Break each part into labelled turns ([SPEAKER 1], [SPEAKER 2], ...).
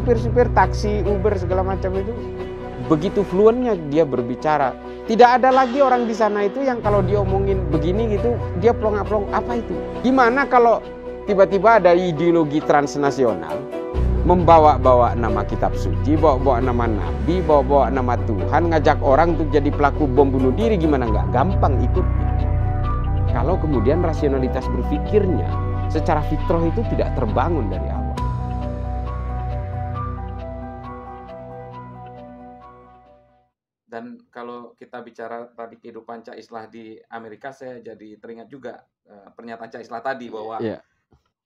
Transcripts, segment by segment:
[SPEAKER 1] supir-supir taksi, Uber segala macam itu begitu fluentnya dia berbicara. Tidak ada lagi orang di sana itu yang kalau dia omongin begini gitu, dia plong-plong apa itu. Gimana kalau tiba-tiba ada ideologi transnasional, membawa-bawa nama kitab suci, bawa-bawa nama nabi, bawa-bawa nama Tuhan, ngajak orang untuk jadi pelaku bom bunuh diri, gimana nggak gampang ikutnya. Kalau kemudian rasionalitas berpikirnya secara fitrah itu tidak terbangun dari awal.
[SPEAKER 2] Dan kalau kita bicara tadi kehidupan Cak Islah di Amerika, saya jadi teringat juga pernyataan Cak Islah tadi bahwa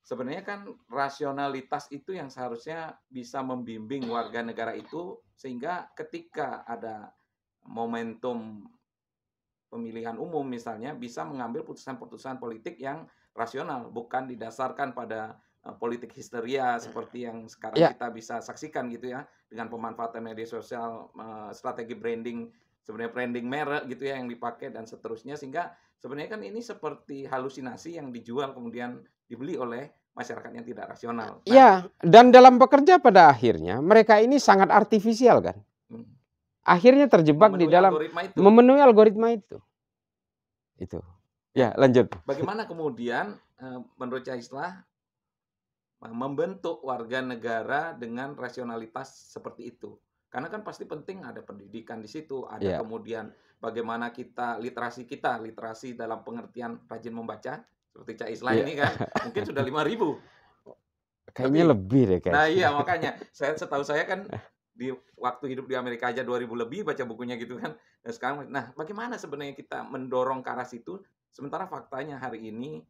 [SPEAKER 2] sebenarnya kan rasionalitas itu yang seharusnya bisa membimbing warga negara itu sehingga ketika ada momentum pemilihan umum misalnya bisa mengambil putusan-putusan politik yang rasional, bukan didasarkan pada politik histeria seperti yang sekarang kita bisa saksikan gitu ya, dengan pemanfaatan media sosial, strategi branding, sebenarnya branding merek gitu ya yang dipakai dan seterusnya, sehingga sebenarnya kan ini seperti halusinasi yang dijual kemudian dibeli oleh masyarakat yang tidak rasional.
[SPEAKER 1] Ya, dan dalam bekerja pada akhirnya mereka ini sangat artifisial kan. Akhirnya terjebak di dalam memenuhi algoritma itu. Itu. Ya, lanjut.
[SPEAKER 2] Bagaimana kemudian menurut Cak Islah membentuk warga negara dengan rasionalitas seperti itu? Karena kan pasti penting ada pendidikan di situ, ada kemudian bagaimana literasi dalam pengertian rajin membaca seperti Cak Islah ini kan mungkin sudah 5.000.
[SPEAKER 1] Kayaknya lebih deh kayaknya.
[SPEAKER 2] Nah iya makanya setahu saya kan di waktu hidup di Amerika aja 2.000 lebih baca bukunya gitu kan. Dan sekarang, nah bagaimana sebenarnya kita mendorong ke arah situ, sementara faktanya hari ini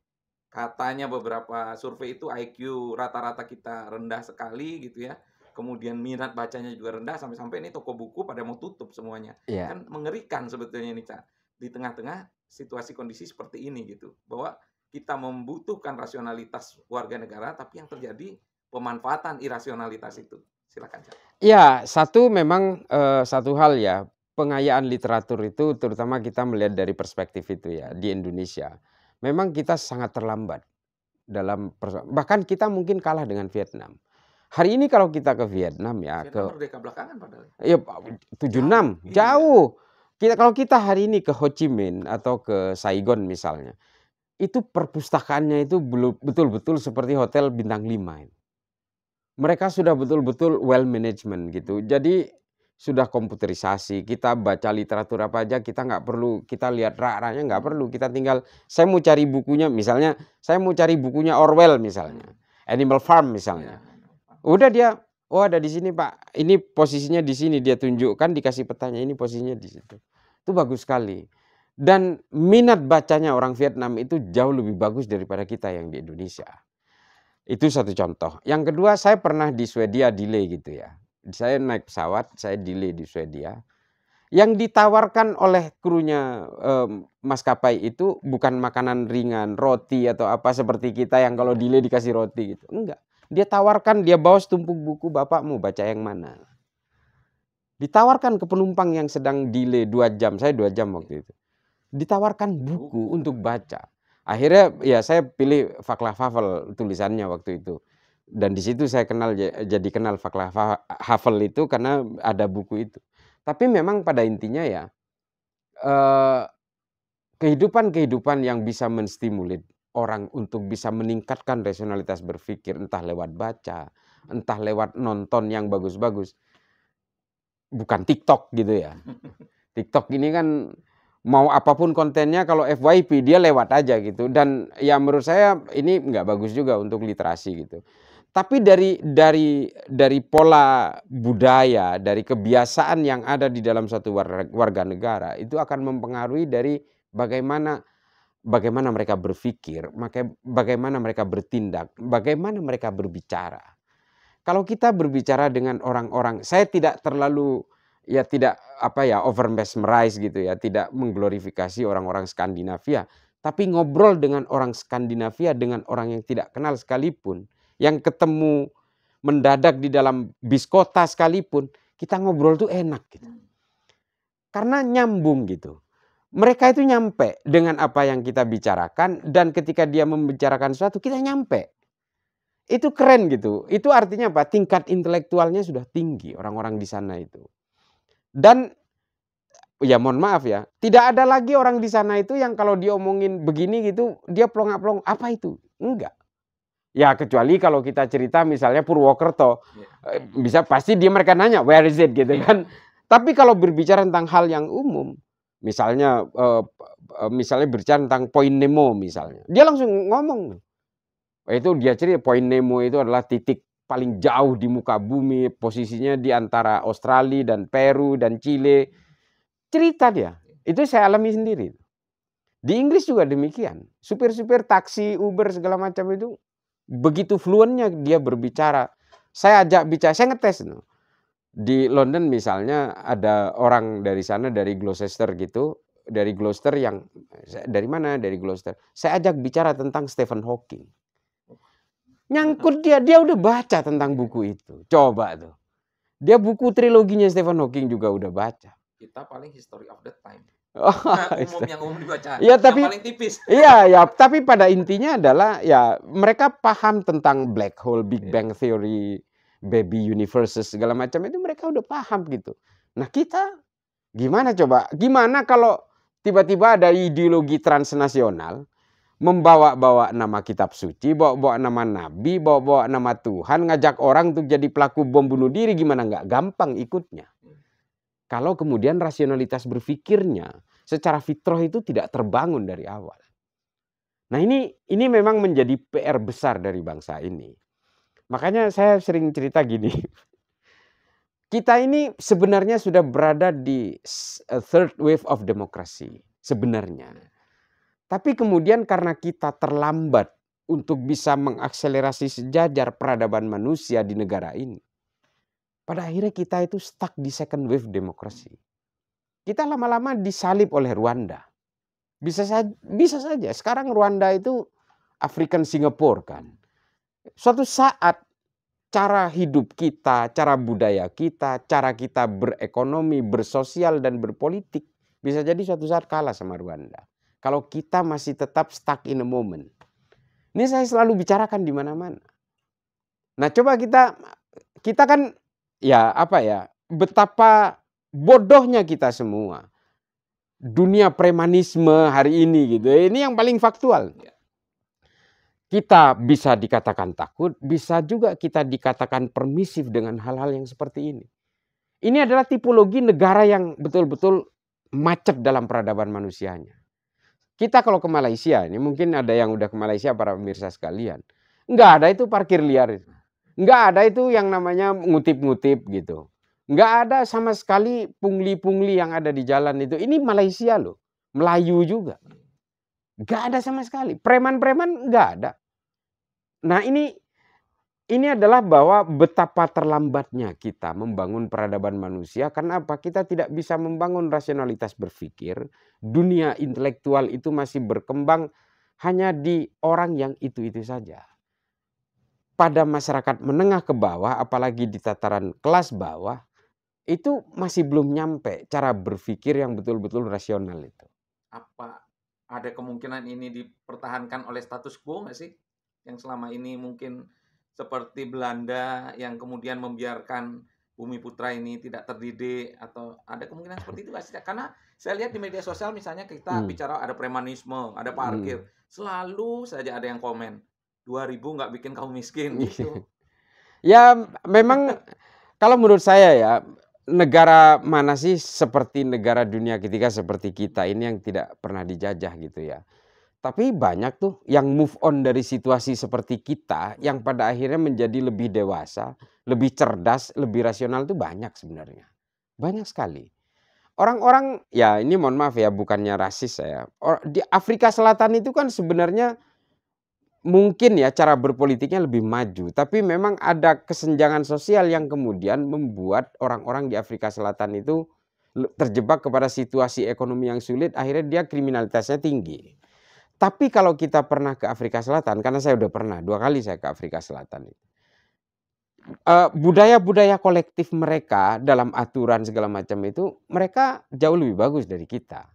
[SPEAKER 2] katanya beberapa survei itu IQ rata-rata kita rendah sekali gitu ya. Kemudian minat bacanya juga rendah, sampai-sampai ini toko buku pada mau tutup semuanya. Kan mengerikan sebetulnya ini, Cak. Di tengah-tengah situasi kondisi seperti ini gitu. Bahwa kita membutuhkan rasionalitas warga negara, tapi yang terjadi pemanfaatan irasionalitas itu. Silakan, Cak.
[SPEAKER 1] Ya, satu hal ya, pengayaan literatur itu terutama kita melihat dari perspektif itu ya di Indonesia. Memang kita sangat terlambat bahkan kita mungkin kalah dengan Vietnam. Hari ini kalau kita ke Vietnam ya
[SPEAKER 2] Vietnam merdeka belakangan padahal.
[SPEAKER 1] Ya 76 jauh. Kalau kita hari ini ke Ho Chi Minh atau ke Saigon misalnya, itu perpustakaannya itu betul-betul seperti hotel bintang 5. Mereka sudah betul-betul well management gitu. Jadi sudah komputerisasi, kita baca literatur apa aja, kita nggak perlu, kita lihat rak-raknya nggak perlu, kita tinggal, saya mau cari bukunya, misalnya, saya mau cari bukunya Orwell misalnya, Animal Farm misalnya, udah dia, oh ada di sini Pak, ini posisinya di sini, dia tunjukkan, dikasih petanya, ini posisinya di situ, itu bagus sekali, dan minat bacanya orang Vietnam itu jauh lebih bagus daripada kita yang di Indonesia, itu satu contoh. Yang kedua, saya pernah di Swedia delay gitu ya. Saya naik pesawat, saya delay di Swedia. Yang ditawarkan oleh krunya maskapai itu bukan makanan ringan, roti atau apa seperti kita yang kalau delay dikasih roti gitu. Enggak. Dia tawarkan, dia bawa setumpuk buku, Bapak mau baca yang mana? Ditawarkan ke penumpang yang sedang delay 2 jam, saya 2 jam waktu itu. Ditawarkan buku untuk baca. Akhirnya ya saya pilih Václav Havel tulisannya waktu itu. Dan di situ saya jadi kenal Václav Havel itu karena ada buku itu. Tapi memang pada intinya ya kehidupan yang bisa menstimulir orang untuk bisa meningkatkan rasionalitas berpikir, entah lewat baca, entah lewat nonton yang bagus-bagus, bukan TikTok gitu ya. TikTok ini kan mau apapun kontennya, kalau FYP dia lewat aja gitu. Dan ya menurut saya ini nggak bagus juga untuk literasi gitu. Tapi dari pola budaya, dari kebiasaan yang ada di dalam satu warga negara itu akan mempengaruhi dari bagaimana mereka berpikir, bagaimana mereka bertindak, bagaimana mereka berbicara. Kalau kita berbicara dengan orang-orang, saya tidak terlalu tidak over mesmerize gitu ya, tidak mengglorifikasi orang-orang Skandinavia, tapi ngobrol dengan orang Skandinavia dengan orang yang tidak kenal sekalipun, yang ketemu mendadak di dalam bis kota sekalipun, kita ngobrol tuh enak gitu. Karena nyambung gitu. Mereka itu nyampe dengan apa yang kita bicarakan, dan ketika dia membicarakan sesuatu kita nyampe. Itu keren gitu. Itu artinya apa? Tingkat intelektualnya sudah tinggi orang-orang di sana itu. Dan ya mohon maaf ya, tidak ada lagi orang di sana itu yang kalau diomongin begini gitu, dia plongak-plong, apa itu? Enggak. Ya kecuali kalau kita cerita misalnya Purwokerto, bisa pasti dia mereka nanya, where is it gitu kan. Tapi kalau berbicara tentang hal yang umum, misalnya berbicara tentang Point Nemo misalnya, dia langsung ngomong. Itu dia cerita Point Nemo itu adalah titik paling jauh di muka bumi, posisinya di antara Australia dan Peru dan Chile. Cerita dia, itu saya alami sendiri. Di Inggris juga demikian. Supir-supir taksi, Uber segala macam itu begitu fluentnya dia berbicara. Saya ajak bicara, saya ngetes. Di London misalnya ada orang dari sana, dari Gloucester gitu. Dari Gloucester yang, dari mana? Dari Gloucester. Saya ajak bicara tentang Stephen Hawking. Nyangkut dia udah baca tentang buku itu. Coba tuh. Dia buku triloginya Stephen Hawking juga udah baca.
[SPEAKER 2] Kita paling history of the time.
[SPEAKER 1] Yang
[SPEAKER 2] umum dibaca.
[SPEAKER 1] Ya, tapi,
[SPEAKER 2] yang paling tipis.
[SPEAKER 1] Iya, tapi pada intinya adalah ya mereka paham tentang black hole, Big Bang Theory, baby universes segala macam itu mereka udah paham gitu. Nah kita gimana coba? Gimana kalau tiba-tiba ada ideologi transnasional membawa-bawa nama kitab suci, bawa-bawa nama nabi, bawa-bawa nama Tuhan, ngajak orang untuk jadi pelaku bom bunuh diri, gimana nggak gampang ikutnya? Kalau kemudian rasionalitas berpikirnya secara fitrah itu tidak terbangun dari awal. Nah ini memang menjadi PR besar dari bangsa ini. Makanya saya sering cerita gini. Kita ini sebenarnya sudah berada di third wave of democracy sebenarnya. Tapi kemudian karena kita terlambat untuk bisa mengakselerasi sejajar peradaban manusia di negara ini, pada akhirnya kita itu stuck di second wave demokrasi. Kita lama-lama disalib oleh Rwanda. Bisa saja. Sekarang Rwanda itu African Singapore kan. Suatu saat cara hidup kita, cara budaya kita, cara kita berekonomi, bersosial dan berpolitik bisa jadi suatu saat kalah sama Rwanda. Kalau kita masih tetap stuck in a moment. Ini saya selalu bicarakan di mana-mana. Nah, coba kita kan ya betapa bodohnya kita semua. Dunia premanisme hari ini gitu. Ini yang paling faktual. Kita bisa dikatakan takut, bisa juga kita dikatakan permisif dengan hal-hal yang seperti ini. Ini adalah tipologi negara yang betul-betul macet dalam peradaban manusianya. Kita kalau ke Malaysia, ini mungkin ada yang udah ke Malaysia para pemirsa sekalian. Enggak ada itu parkir liar. Enggak ada itu yang namanya ngutip-ngutip gitu. Enggak ada sama sekali pungli-pungli yang ada di jalan itu. Ini Malaysia loh. Melayu juga. Enggak ada sama sekali. Preman-preman enggak ada. Nah ini adalah bahwa betapa terlambatnya kita membangun peradaban manusia. Karena apa? Kita tidak bisa membangun rasionalitas berpikir. Dunia intelektual itu masih berkembang hanya di orang yang itu-itu saja. Pada masyarakat menengah ke bawah, apalagi di tataran kelas bawah, itu masih belum nyampe cara berpikir yang betul-betul rasional itu.
[SPEAKER 2] Apa ada kemungkinan ini dipertahankan oleh status quo nggak sih? Yang selama ini mungkin seperti Belanda yang kemudian membiarkan Bumi Putra ini tidak terdidik, atau ada kemungkinan seperti itu nggak sih? Karena saya lihat di media sosial misalnya kita bicara ada premanisme, ada parkir, selalu saja ada yang komen 2000 nggak bikin kamu miskin gitu.
[SPEAKER 1] Ya memang kalau menurut saya ya, negara mana sih seperti negara dunia ketiga seperti kita ini yang tidak pernah dijajah gitu ya. Tapi banyak tuh yang move on dari situasi seperti kita, yang pada akhirnya menjadi lebih dewasa, lebih cerdas, lebih rasional itu banyak sebenarnya. Banyak sekali. Orang-orang, ya ini mohon maaf ya, bukannya rasis saya. Di Afrika Selatan itu kan sebenarnya mungkin ya cara berpolitiknya lebih maju. Tapi memang ada kesenjangan sosial yang kemudian membuat orang-orang di Afrika Selatan itu terjebak kepada situasi ekonomi yang sulit, akhirnya dia kriminalitasnya tinggi. Tapi kalau kita pernah ke Afrika Selatan, karena saya udah pernah 2 kali saya ke Afrika Selatan. Budaya-budaya kolektif mereka dalam aturan segala macam itu, mereka jauh lebih bagus dari kita.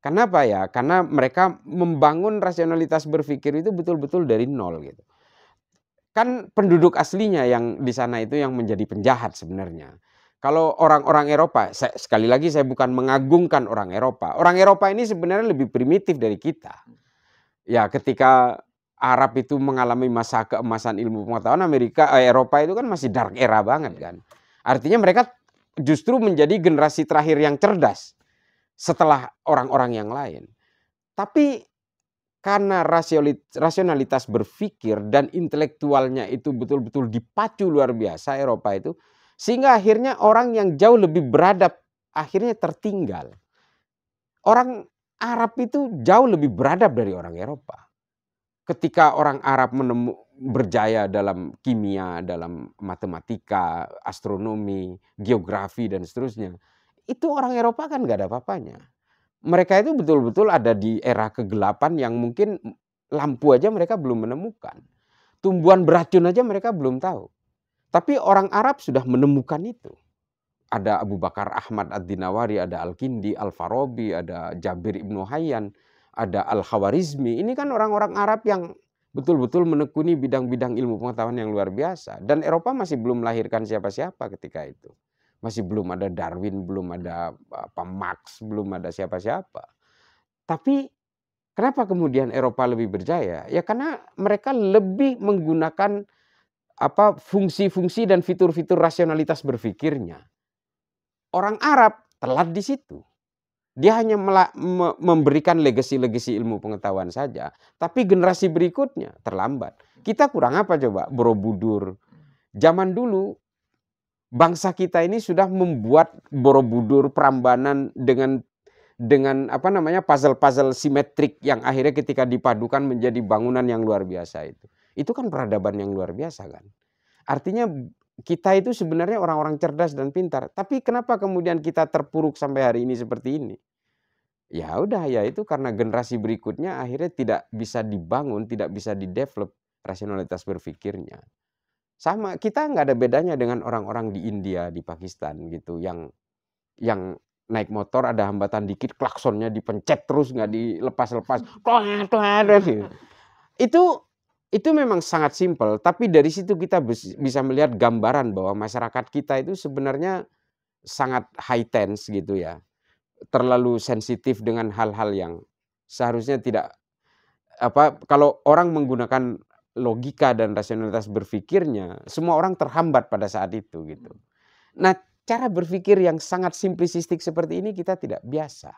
[SPEAKER 1] Kenapa ya? Karena mereka membangun rasionalitas berpikir itu betul-betul dari nol gitu. kan penduduk aslinya yang di sana itu yang menjadi penjahat sebenarnya. Kalau orang-orang Eropa, sekali lagi saya bukan mengagungkan orang Eropa. Orang Eropa ini sebenarnya lebih primitif dari kita. Ya, ketika Arab itu mengalami masa keemasan ilmu pengetahuan, Eropa itu kan masih dark era banget kan. Artinya mereka justru menjadi generasi terakhir yang cerdas setelah orang-orang yang lain. Tapi karena rasionalitas berpikir dan intelektualnya itu betul-betul dipacu luar biasa Eropa itu, sehingga akhirnya orang yang jauh lebih beradab akhirnya tertinggal. Orang Arab itu jauh lebih beradab dari orang Eropa. Ketika orang Arab berjaya dalam kimia, dalam matematika, astronomi, geografi, dan seterusnya, itu orang Eropa kan nggak ada apa-apanya. Mereka itu betul-betul ada di era kegelapan yang mungkin lampu aja mereka belum menemukan. Tumbuhan beracun aja mereka belum tahu. Tapi orang Arab sudah menemukan itu. Ada Abu Bakar Ahmad Ad-Dinawari, ada Al-Kindi, Al-Farabi, ada Jabir Ibnu Hayyan, ada Al-Khawarizmi. Ini kan orang-orang Arab yang betul-betul menekuni bidang-bidang ilmu pengetahuan yang luar biasa. Dan Eropa masih belum melahirkan siapa-siapa ketika itu. Masih belum ada Darwin, belum ada Marx, belum ada siapa-siapa. Tapi kenapa kemudian Eropa lebih berjaya? Ya karena mereka lebih menggunakan fungsi-fungsi dan fitur-fitur rasionalitas berpikirnya. Orang Arab telat di situ. Dia hanya memberikan legasi-legasi ilmu pengetahuan saja. Tapi generasi berikutnya terlambat. Kita kurang apa coba? Borobudur. Zaman dulu bangsa kita ini sudah membuat Borobudur, Prambanan dengan puzzle-puzzle simetrik yang akhirnya ketika dipadukan menjadi bangunan yang luar biasa itu. Itu kan peradaban yang luar biasa kan. Artinya kita itu sebenarnya orang-orang cerdas dan pintar. Tapi kenapa kemudian kita terpuruk sampai hari ini seperti ini? Ya udah, ya itu karena generasi berikutnya akhirnya tidak bisa dibangun, tidak bisa didevelop rasionalitas berpikirnya. Sama, kita nggak ada bedanya dengan orang-orang di India, di Pakistan gitu, yang naik motor ada hambatan dikit, klaksonnya dipencet terus nggak dilepas-lepas, itu memang sangat simpel. Tapi dari situ kita bisa melihat gambaran bahwa masyarakat kita itu sebenarnya sangat high tense gitu ya, terlalu sensitif dengan hal-hal yang seharusnya tidak kalau orang menggunakan logika dan rasionalitas berpikirnya, semua orang terhambat pada saat itu gitu. Nah, cara berpikir yang sangat simplistik seperti ini kita tidak biasa.